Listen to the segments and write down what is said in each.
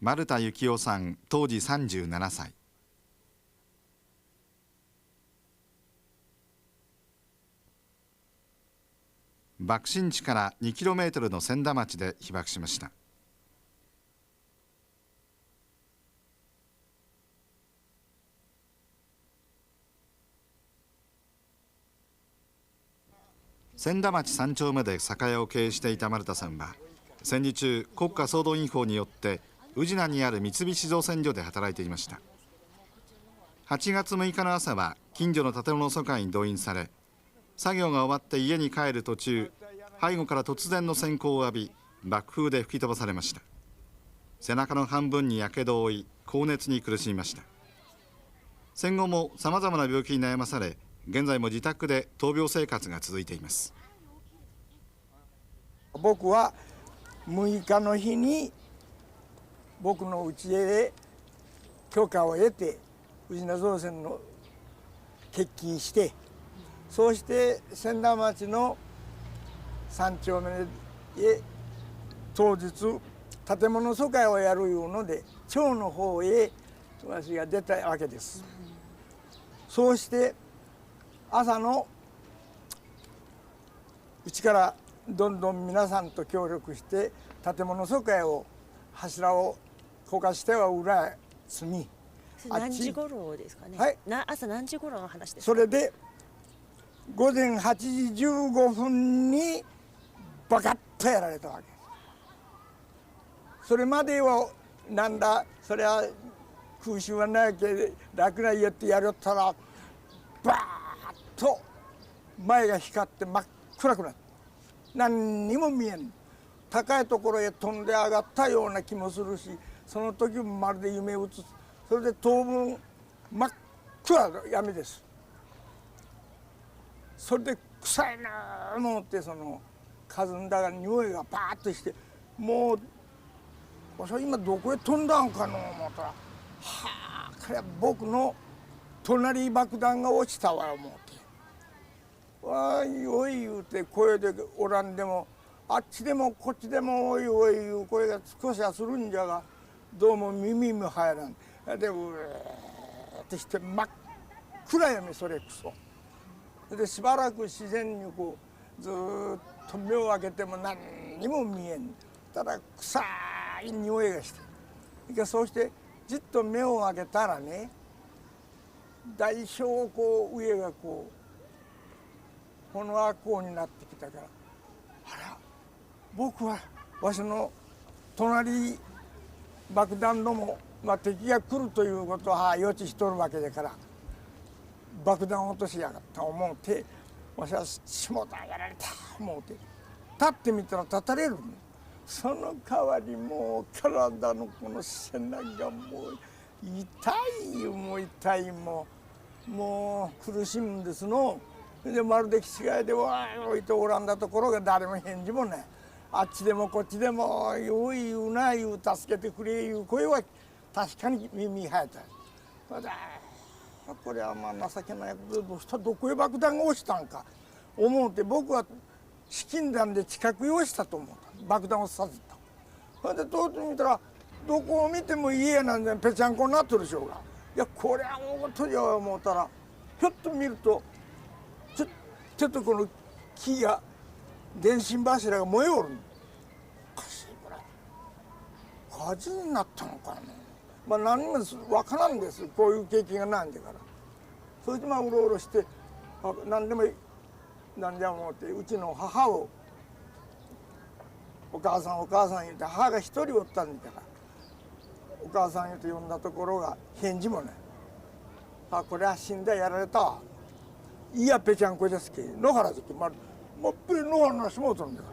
丸田幸男さん、当時37歳。爆心地から 2km の千田町で被爆しました。千田町3丁目で酒屋を経営していた丸田さんは、戦時中国家総動員法によって宇品にある三菱造船所で働いていました。8月6日の朝は近所の建物疎開に動員され、作業が終わって家に帰る途中、背後から突然の閃光を浴び、爆風で吹き飛ばされました。背中の半分にやけどを負い、高熱に苦しみました。戦後もさまざまな病気に悩まされ、現在も自宅で闘病生活が続いています。僕は6日の日に僕の家で許可を得て宇品造船の欠勤して、そうして千田町の3丁目へ当日建物疎開をやるいうので町の方へ私が出たわけです。そうして朝のうちからどんどん皆さんと協力して建物疎開を柱をこかしては裏へ積み、何時頃ですかね。はい、朝何時頃の話ですか。それで午前8時15分にバカッとやられたわけ。それまではなんだそれは空襲はないけど楽な家ってやりよったらバーッと前が光って真っ暗くなって何にも見えん。高いところへ飛んで上がったような気もするし、その時もまるで夢を映す。それで当分真っ暗の闇です。それで臭いなと思って、その霞んだ匂いがバーッとして、もう今どこへ飛んだんかの思ったら、はあこれは僕の隣爆弾が落ちたわ思って、わいおい言うて声でおらんでもあっちでもこっちでもおいおいいう声が少しはするんじゃが、どうも耳も入らん。でうーってして真っ暗闇、それくそでしばらく自然にこうずーっと目を開けても何にも見えん。ただ臭い匂いがして、そうしてじっと目を開けたらね、大小こう上がこうこの悪光になってきたから、あら僕はわしの隣爆弾ども、敵が来るということは予知しとるわけだから、爆弾落としやがった思うて、わしは下田やられた思うて立ってみたら立たれる。その代わりもう体のこの背中がもう痛いよ、もう痛い、もう苦しむんですの。でまるで気違いでわー置いておらんだところが誰も返事もない。あっちでもこっちでも「おい言うな言う助けてくれ」いう声は確かに耳に入った。これは情けないことで、どうしたどこへ爆弾が落ちたんか思うて、僕は資金弾で近くへ落ちたと思った。爆弾をさせた。それでとうとう見たらどこを見ても家なんでぺちゃんこになってるでしょうが、いやこれは大事や思ったら、ひょっと見るとちょっとこの木が電信柱が燃えおる。おかしい、これ火事になったのかな。何も分からんです、こういう経験がないんだから。それでうろうろして何でも何でも思って、うちの母をお母さんお母さん言うて、母が一人おったんだからお母さん言うて呼んだところが返事もない。これは死んだやられたわ。いやぺちゃんこですけ野原関もっぺり野原の足元なんだか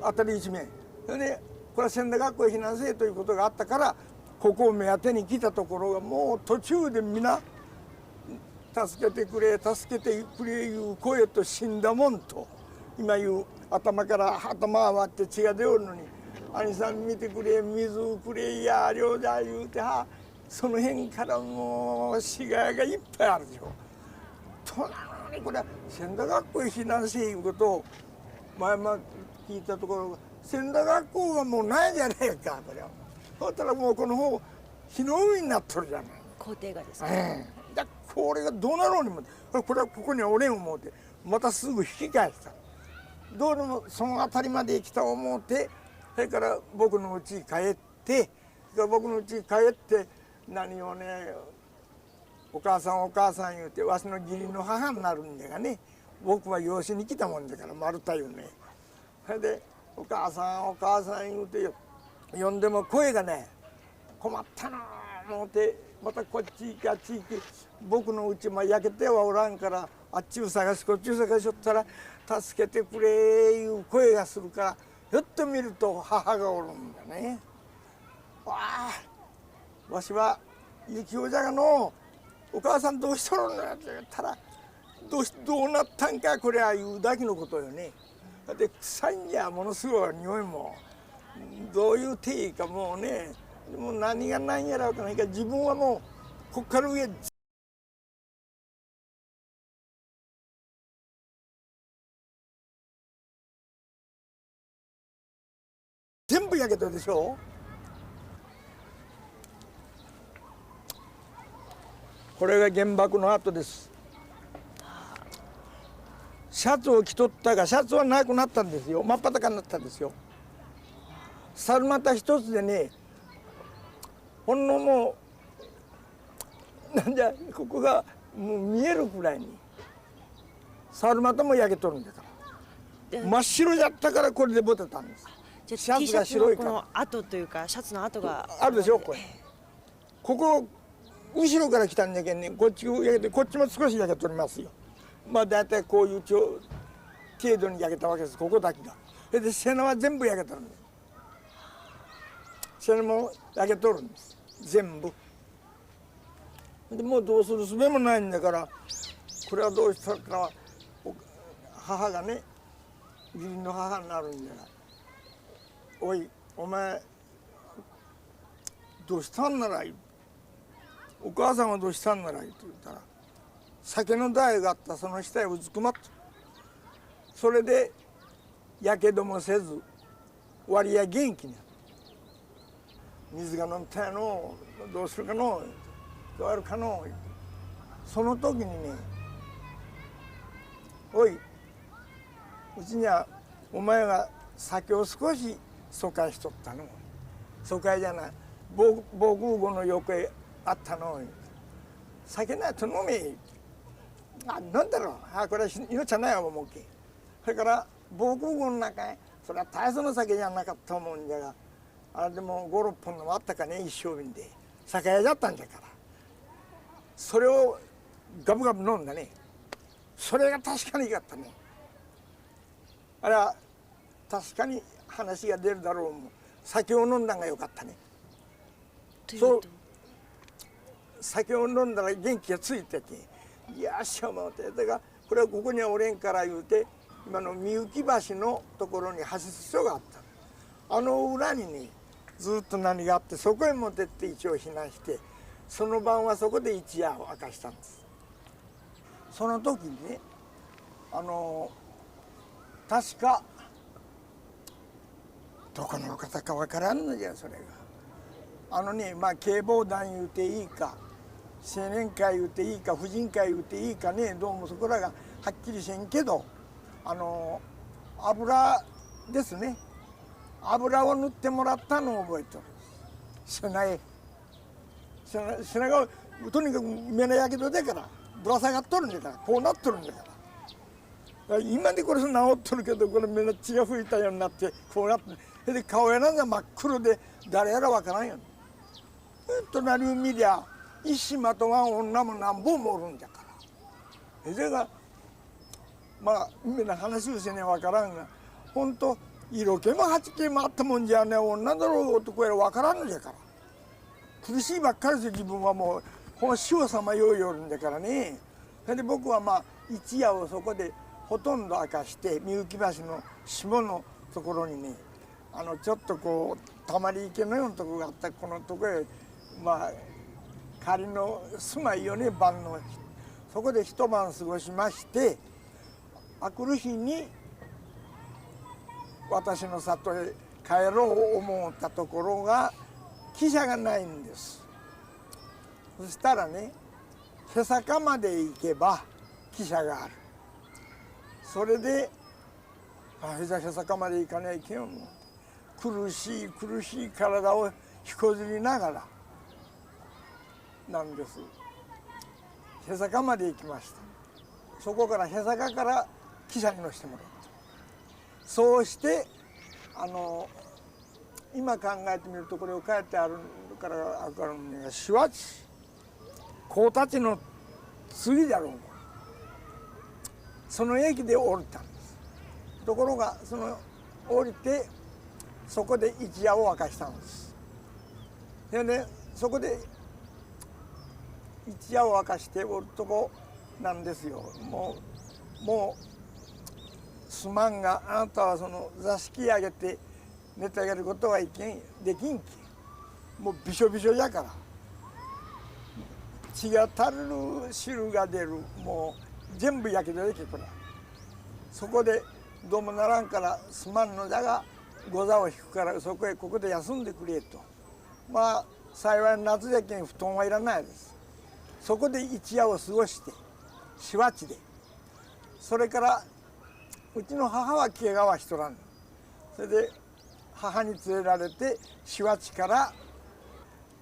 ら当たり一面で、これは千田学校へ避難せということがあったからここを目当てに来たところが、もう途中で皆助けてくれ助けてくれいう声と死んだもんと今言う、頭から頭が割って血が出おるのに「兄さん見てくれ水くれいや量だ」言うて、その辺からもう死骸がいっぱいあるでしょ。となのにこれは千田学校へ避難せいうことを前々聞いたところ、千田学校がもうないじゃねえかこれは。そしたらもうこの方火の海になっとるじゃない。工程がですか。だこれがどうなろうにもこれはここにおれん思うてまたすぐ引き返した。どうでもその辺りまで来た思うて、それから僕の家に帰って、僕の家に帰って何をね、お母さんお母さん言うてわしの義理の母になるんだがね、僕は養子に来たもんだから丸太言うね。それでお母さんお母さん言うて呼んでも声がね、困ったな思うて、またこっち行きあっち行き、僕の家も焼けてはおらんからあっちを探しこっちを探しよったら助けてくれいう声がするから、ひょっと見ると母がおるんだね。わあ、わしは幸男じゃがのお母さんどうしとるんだって言ったら、どうなったんかこれは言うだけのことよね。で臭いんじゃものすごい匂いもどういう手いいかもうね、もう何が何やらわからないから自分はもうこっから上全部焼けたでしょ。これが原爆の後です。シャツを着とったがシャツはなくなったんですよ。真っ裸になったんですよ。猿股一つでね、ほんのもうなんじゃここがもう見えるくらいに猿股も焼けとるんだから、真っ白じゃったからこれでボテたんです。じゃシャツが白いから。この跡というかシャツの跡があるでしょこれ。ここ後ろから来たんだけどね、こっちを焼けてこっちも少し焼けとりますよ。まあ大体こういう程度に焼けたわけです、ここだけが。それで背中は全部焼けとるんです。背中も焼けとるんです全部。でもうどうするすべもないんだから、これはどうしたか、母がね義理の母になるんだから「おいお前どうしたんならいい」お母さんはどうしたんならいいと言ったら、酒の台があったその下へうずくまっと、それでやけどもせず割や元気になる。水が飲みたいのどうするかのどうやるかの。その時にね「おいうちにはお前が酒を少し疎開しとったの。疎開じゃない防空壕の横へあったの。酒ないと飲め。あ、なんだろう。あ、これは命はないわ思うけ。それから防空壕の中へ、それは大層の酒じゃなかったもんじゃが、あれでも5、6本のもあったかね、一升瓶で酒屋じゃったんじゃから、それをガブガブ飲んだね。それが確かによかったね。あれは確かに話が出るだろうもん。酒を飲んだんがよかったね。そう酒を飲んだら元気がついてて、いやしょもうて、だからこれはここにはおれんから言うて、今のみゆき橋のところに橋す所があった。あの裏にねずっと何があって、そこへ持ってって一応避難して、その晩はそこで一夜を明かしたんです。その時にね、確かどこの方かわからんのじゃそれが。まあ警防団言うていいか青年会言うていいか婦人会言うていいかね、どうもそこらがはっきりせんけど、油ですね、油を塗ってもらったのを覚えてる。背中がとにかく目のやけどでからぶら下がっとるんだから、こうなっとるんだから。今でこれ治っとるけど、これ目の血が吹いたようになってこうなって、それで顔やなんか真っ黒で誰やらわからんよ。隣を見りゃ一糸まとわん女も何本もおるんじゃから。それがまあみんな話をせねわからんが、ほんと色気も八気もあったもんじゃね、女だろう男やらわからんのじゃから。苦しいばっかりで自分はもうこの塩様ようよるんだからね。それで僕はまあ一夜をそこでほとんど明かして、みゆき橋の下のところにね、ちょっとこうたまり池のようなとこがあった、このとこへまあ仮の住まいよね、晩の。そこで一晩過ごしまして、明くる日に私の里へ帰ろう思ったところが、汽車がないんです。そしたらね、へさかまで行けば汽車がある。それでへさかまで行かないけん、苦しい苦しい体をひこずりながらなんです。へさかまで行きました。そこからへさかから汽車に乗せてもらった。そうして今考えてみると、これを書いてあるから分かるのが、しわちこうたちの次だろう。その駅で降りたんです。ところがその降りてそこで一夜を明かしたんです。でね、そこで一夜を明かしておるとこなんですよ。もうすまんが、あなたはその座敷上げて寝てあげることはいけん、できんき。もうびしょびしょやから、血が垂れる、汁が出る、もう全部やけどでけこれ。そこでどうもならんからすまんのだが、ご座を引くからそこへここで休んでくれと。まあ幸い夏じゃけん布団はいらないです。そこで一夜を過ごしてしわちで、それからうちの母は怪我はしとらん。それで母に連れられてしわちから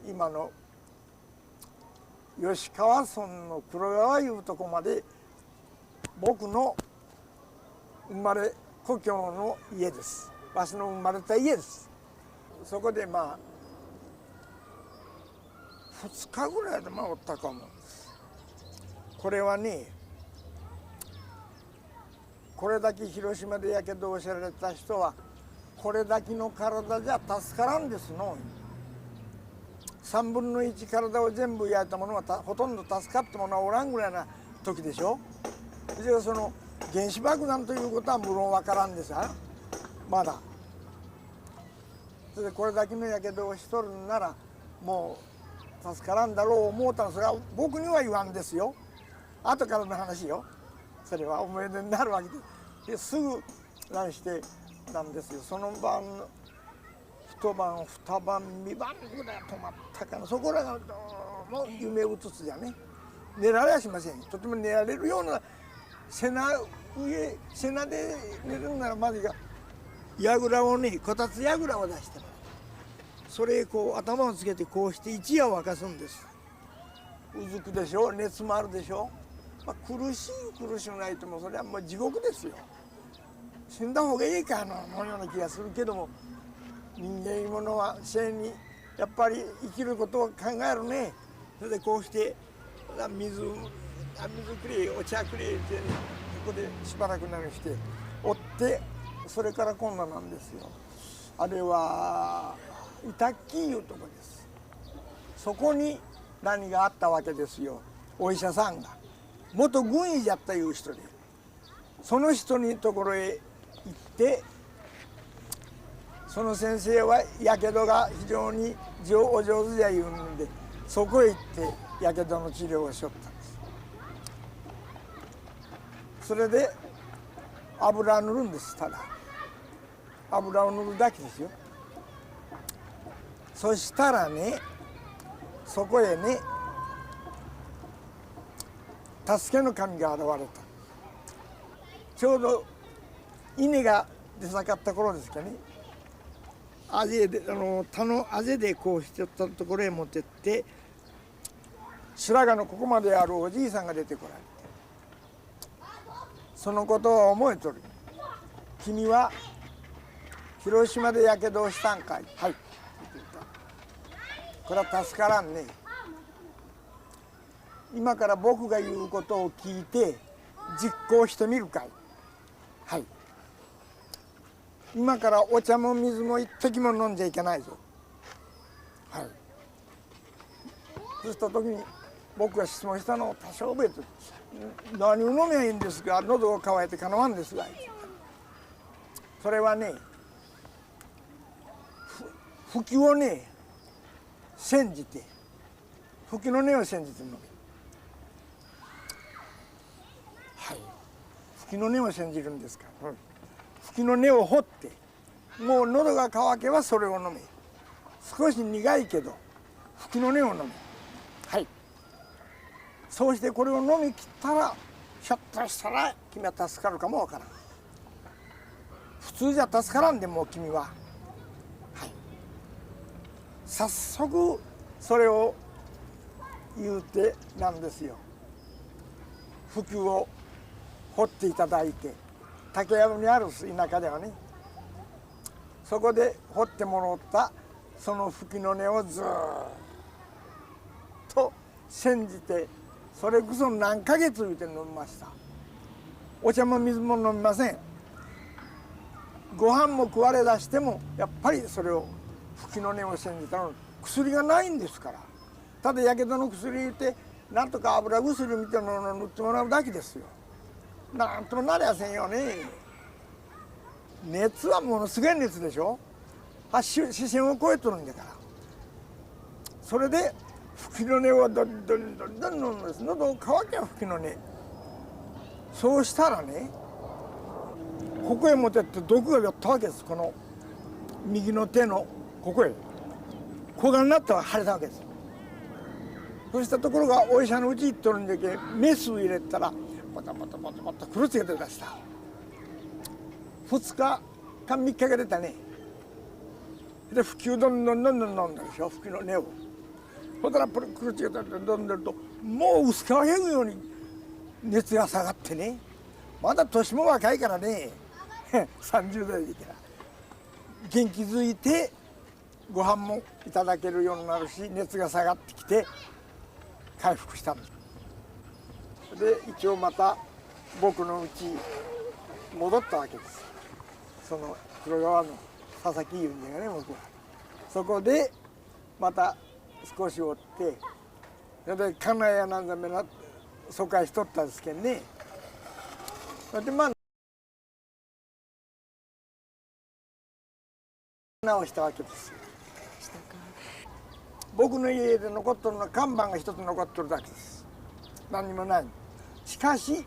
今の吉川村の黒川いうとこまで、僕の生まれ故郷の家です。わしの生まれた家です。そこでまあ2日ぐらいでおったかも。これはね、これだけ広島でやけどをされた人はこれだけの体じゃ助からんですの。3分の1体を全部焼いたものはほとんど助かったものはおらんぐらいな時でしょ。じゃあその原子爆弾ということは無論わからんですわ、まだ。それでこれだけのやけどをしとるならもう助からんだろう思うたら、それは僕には言わんですよ。後からの話よ。それは思い出になるわけで、すぐ何してなんですよ。その晩一晩二晩三晩ぐらい泊まったかな。そこらがどうも夢うつつじゃね、寝られはしません。とても寝られるような背中で寝るならまずが櫓をね、こたつ櫓を出してもらう。それへこう頭をつけてこうして一夜を明かすんです。うずくでしょ、熱もあるでしょ。まあ、苦しくないともそれはもう地獄ですよ。死んだ方がいいかのような気がするけども、人間いうものは生にやっぱり生きることを考えるね。それでこうして水くれお茶くれって、ここでしばらく何しておって、それから今度なんですよ。あれは板木いうとこです。そこに何があったわけですよ。お医者さんが元軍医じゃったいう人で、その人にところへ行って、その先生はやけどが非常にお上手じゃ言うんで、そこへ行ってやけどの治療をしよったんです。それで油を塗るんです。ただ油を塗るだけですよ。そしたらね、そこへね、助けの神が現れた。ちょうど稲が出盛った頃ですかね。田のあぜでこうしてったところへ持ってって、白髪のここまであるおじいさんが出てこられて、そのことを思いとる。君は広島でやけどをしたんかい。はい。これは助からんね。今から僕が言うことを聞いて実行してみるかい。はい。今からお茶も水も一滴も飲んじゃいけないぞ。はい。そうした時に僕が質問したのを多少覚えてる。何を飲めばいいんですか。喉が渇いてかなわんですが。それはね、吹きをね煎じて、吹きの根を煎じて飲め。はい。吹きの根を煎じるんですから、吹きの根を掘って、もう喉が渇けばそれを飲め。少し苦いけど吹きの根を飲む。はい、そうしてこれを飲み切ったらひょっとしたら君は助かるかもわからん。普通じゃ助からんでもう君は、はい、早速それを言うてなんですよ。吹きを掘っていただいて、竹やぶにある田舎ではね、そこで掘ってもらったその吹きの根をずっと煎じて、それこそ何ヶ月言うて飲みました。お茶も水も飲みません。ご飯も食われ出してもやっぱりそれを吹きの根を煎じたのに、薬がないんですから。ただやけどの薬言ってなんとか油薬みたいなのを塗ってもらうだけですよ。なんともなりゃせんよね。熱はものすごい熱でしょ。視線を超えとるんだから。それで吹きの根をどんどんどんどん飲むんです。喉を渇きゃ吹きの根。そうしたらね、ここへ持ってって毒が寄ったわけです。この右の手のここへ小がになったら腫れたわけです。そうしたところがお医者のうち行っとるんだけ、メス入れたらポタポタポタポタ苦しが出だした。2日か3日が出たね。で吹きをどんどんどんどん飲んだでしょ、吹きの根を。ほんだら苦しが出て飲んでると、もう薄皮へぐように熱が下がってね、まだ年も若いからね30代でから元気づいてご飯もいただけるようになるし、熱が下がってきて回復したんです。で一応また僕の家戻ったわけです。その黒川の佐々木いうんだよね、僕は。そこでまた少しおって、それで金谷やなんざめな疎開しとったんですけどね。それでまあ直したわけですよ。僕の家で残っとるのは看板が一つ残っとるだけです。何にもない。しかし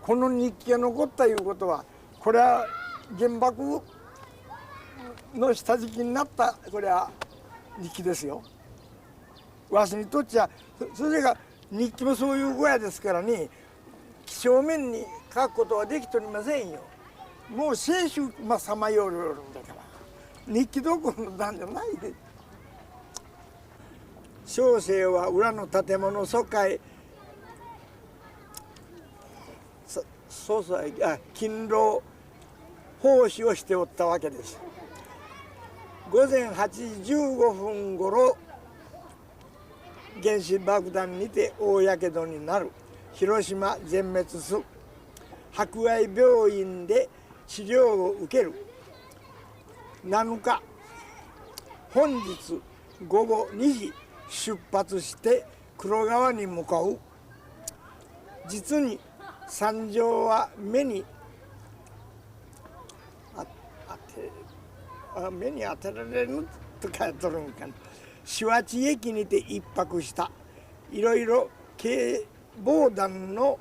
この日記が残ったいうことは、これは原爆の下敷きになったこれは日記ですよ。わしにとっちゃそれが日記もそういう具合ですからね、几帳面に書くことはできとりませんよ。もう生死さまよるんだから日記どころの段じゃないで。小生は裏の建物疎開勤労奉仕をしておったわけです。午前8時15分ごろ、原子爆弾にて大やけどになる。広島全滅す。博愛病院で治療を受ける。7日本日午後2時出発して黒川に向かう。実に惨状は目に当てられぬと書いとるんかな。紫波地駅にて一泊した。いろいろ警防団の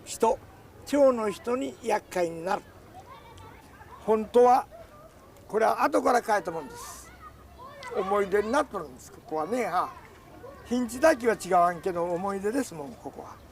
人、町の人に厄介になる。本当はこれは後から書いたもんです。思い出になっとるんです。ここはね、日にちだけは違わんけど思い出ですもん、ここは。